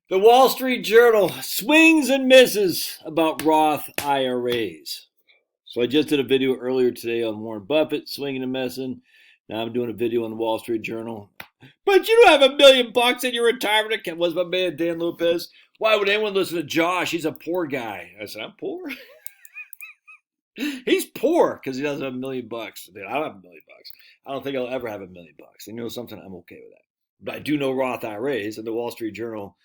The Wall Street Journal swings and misses about Roth IRAs. So I just did a video earlier today on Warren Buffett swinging and messing. Now I'm doing a video on the Wall Street Journal. But you don't have $1 million in your retirement account, was my man Dan Lopez. Why would anyone listen to Josh? He's a poor guy. I said, I'm poor? He's poor because he doesn't have $1 million. Dude, I don't have $1 million. I don't think I'll ever have $1 million. And you know something? I'm okay with that. But I do know Roth IRAs, and the Wall Street Journal,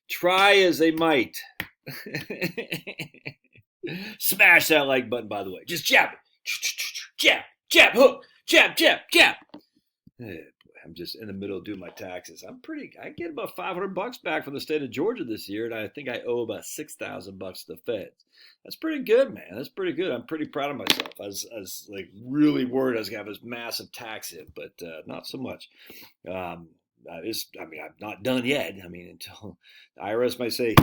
try as they might. Smash that like button, by the way. Just jab it. Jab, hook, jab. I'm just in the middle of doing my taxes. I get about $500 back from the state of Georgia this year, and I think I owe about $6,000 to the feds. That's pretty good, man. That's pretty good. I'm pretty proud of myself. I was like really worried I was gonna have this massive tax hit, but not so much. I'm not done yet. Until the IRS might say,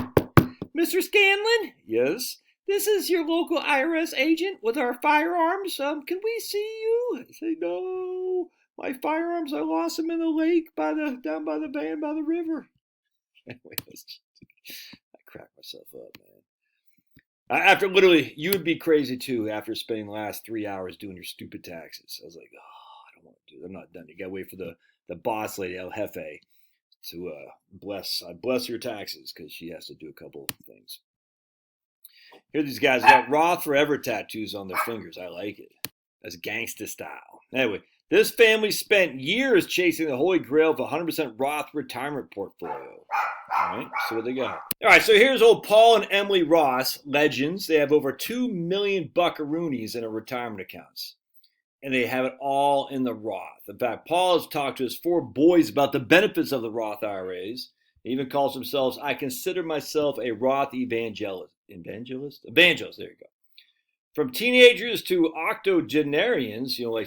Mr. Scanlon, yes, this is your local IRS agent with our firearms. Can we see you? I say, no. My firearms, I lost them in the lake down by the van by the river. Anyway, I cracked myself up, man. After literally, you would be crazy too after spending the last 3 hours doing your stupid taxes. I was like, I don't want to do it. I'm not done. You got to wait for the boss lady, El Jefe, to bless your taxes because she has to do a couple of things. Here these guys got Roth Forever tattoos on their fingers. I like it. That's gangsta style. Anyway. This family spent years chasing the holy grail of a 100% Roth retirement portfolio. All right, so what they got? All right, so here's old Paul and Emily Ross, legends. They have over 2 million buckaroonies in their retirement accounts. And they have it all in the Roth. In fact, Paul has talked to his 4 boys about the benefits of the Roth IRAs. He even calls himself, I consider myself a Roth evangelist. Evangelist, there you go. From teenagers to octogenarians, like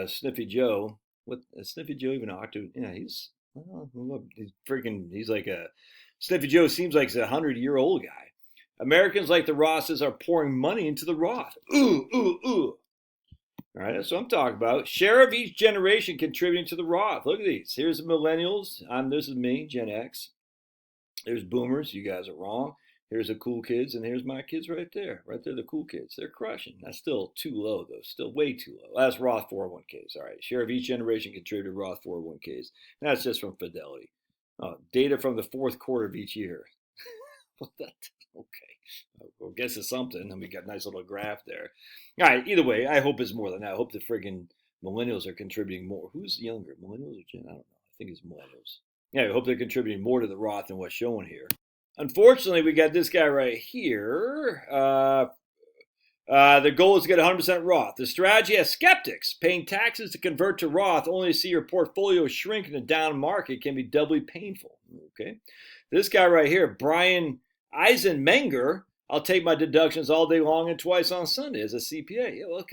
Sniffy Joe. What is Sniffy Joe even octo? Yeah, he's like a Sniffy Joe seems like he's a 100-year-old guy. Americans like the Rosses are pouring money into the Roth. Ooh. All right, that's what I'm talking about. Share of each generation contributing to the Roth. Look at these. Here's the millennials. This is me, Gen X. There's boomers. You guys are wrong. Here's the cool kids, and here's my kids right there. Right there, the cool kids. They're crushing. That's still too low, though. Still way too low. That's Roth 401ks. All right. Share of each generation contributed to Roth 401ks. That's just from Fidelity. Data from the fourth quarter of each year. Okay. Well, guess it's something. And we got a nice little graph there. All right. Either way, I hope it's more than that. I hope the friggin' millennials are contributing more. Who's younger? Millennials or Gen? I don't know. I think it's millennials. Yeah, I hope they're contributing more to the Roth than what's shown here. Unfortunately, we got this guy right here. The goal is to get 100% Roth. The strategy has skeptics. Paying taxes to convert to Roth only to see your portfolio shrink in a down market can be doubly painful. Okay. This guy right here, Brian Eisenmenger, I'll take my deductions all day long and twice on Sunday as a CPA. Yeah, well,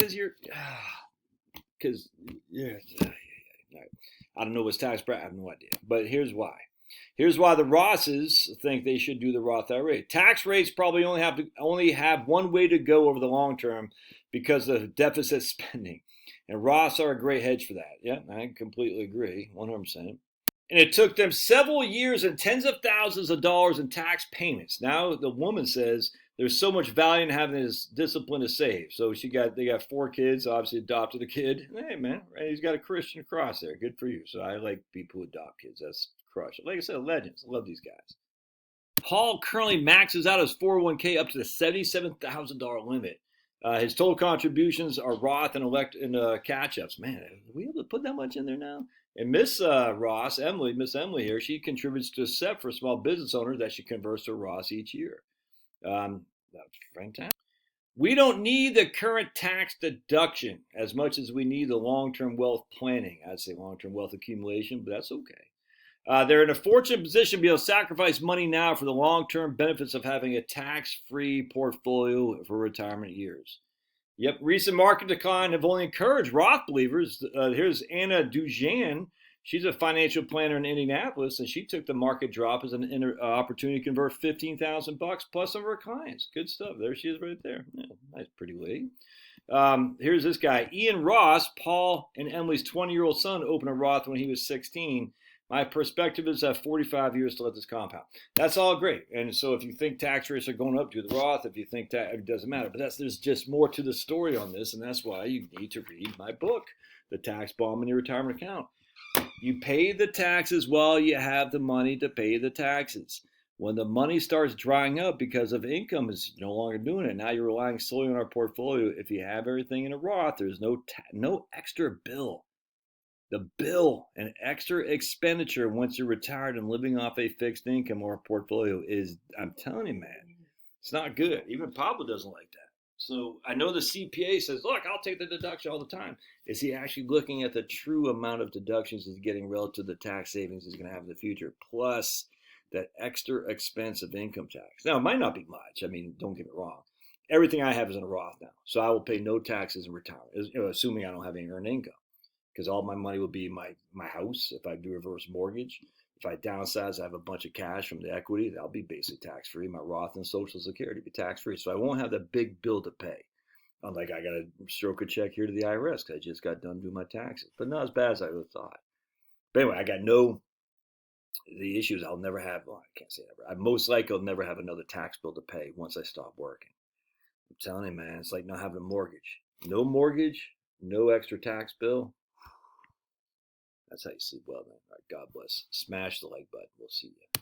I don't know what's tax bracket. I have no idea. But here's why. Here's why the Rosses think they should do the Roth IRA. Tax rates probably only have one way to go over the long term because of deficit spending. And Roths are a great hedge for that. Yeah, I completely agree, 100%. And it took them several years and tens of thousands of dollars in tax payments. Now the woman says there's so much value in having this discipline to save. So they got 4 kids, obviously adopted a kid. Hey, man, he's got a Christian cross there. Good for you. So I like people who adopt kids. That's crush. Like I said, legends. I love these guys. Paul currently maxes out his 401k up to the $77,000 limit. His total contributions are Roth and catch-ups. Man, are we able to put that much in there now? And Miss Emily here, she contributes to a SEP for small business owners that she converts to Roth each year. That's fantastic. We don't need the current tax deduction as much as we need the long-term wealth planning. I'd say long-term wealth accumulation, but that's okay. They're in a fortunate position to be able to sacrifice money now for the long-term benefits of having a tax-free portfolio for retirement years. Yep, recent market decline have only encouraged Roth believers. Here's Anna Dujan. She's a financial planner in Indianapolis, and she took the market drop as an opportunity to convert $15,000 plus some of her clients. Good stuff. There she is right there. Yeah, nice, pretty lady. Here's this guy, Ian Ross. Paul and Emily's 20-year-old son opened a Roth when he was 16. My perspective is 45 years to let this compound. That's all great. And so if you think tax rates are going up, do the Roth. If you think that, it doesn't matter. But there's just more to the story on this, and that's why you need to read my book, The Tax Bomb in Your Retirement Account. You pay the taxes while you have the money to pay the taxes. When the money starts drying up because of income is no longer doing it, now you're relying solely on our portfolio. If you have everything in a Roth, there's no extra bill. The bill and extra expenditure once you're retired and living off a fixed income or a portfolio is, I'm telling you, man, it's not good. Even Pablo doesn't like that. So I know the CPA says, look, I'll take the deduction all the time. Is he actually looking at the true amount of deductions he's getting relative to the tax savings he's going to have in the future, plus that extra expense of income tax? Now, it might not be much. I mean, don't get me wrong. Everything I have is in a Roth now. So I will pay no taxes in retirement, assuming I don't have any earned income, because all my money will be my house if I do reverse mortgage. If I downsize, I have a bunch of cash from the equity. That'll be basically tax free. My Roth and Social Security will be tax free. So I won't have that big bill to pay. Unlike I got to stroke a check here to the IRS because I just got done doing my taxes. But not as bad as I would have thought. But anyway, I got the issues I'll never have. Well, I can't say never. I most likely will never have another tax bill to pay once I stop working. I'm telling you, man, it's like not having a mortgage. No mortgage, no extra tax bill. That's how you sleep well, man. All right, God bless. Smash the like button. We'll see you.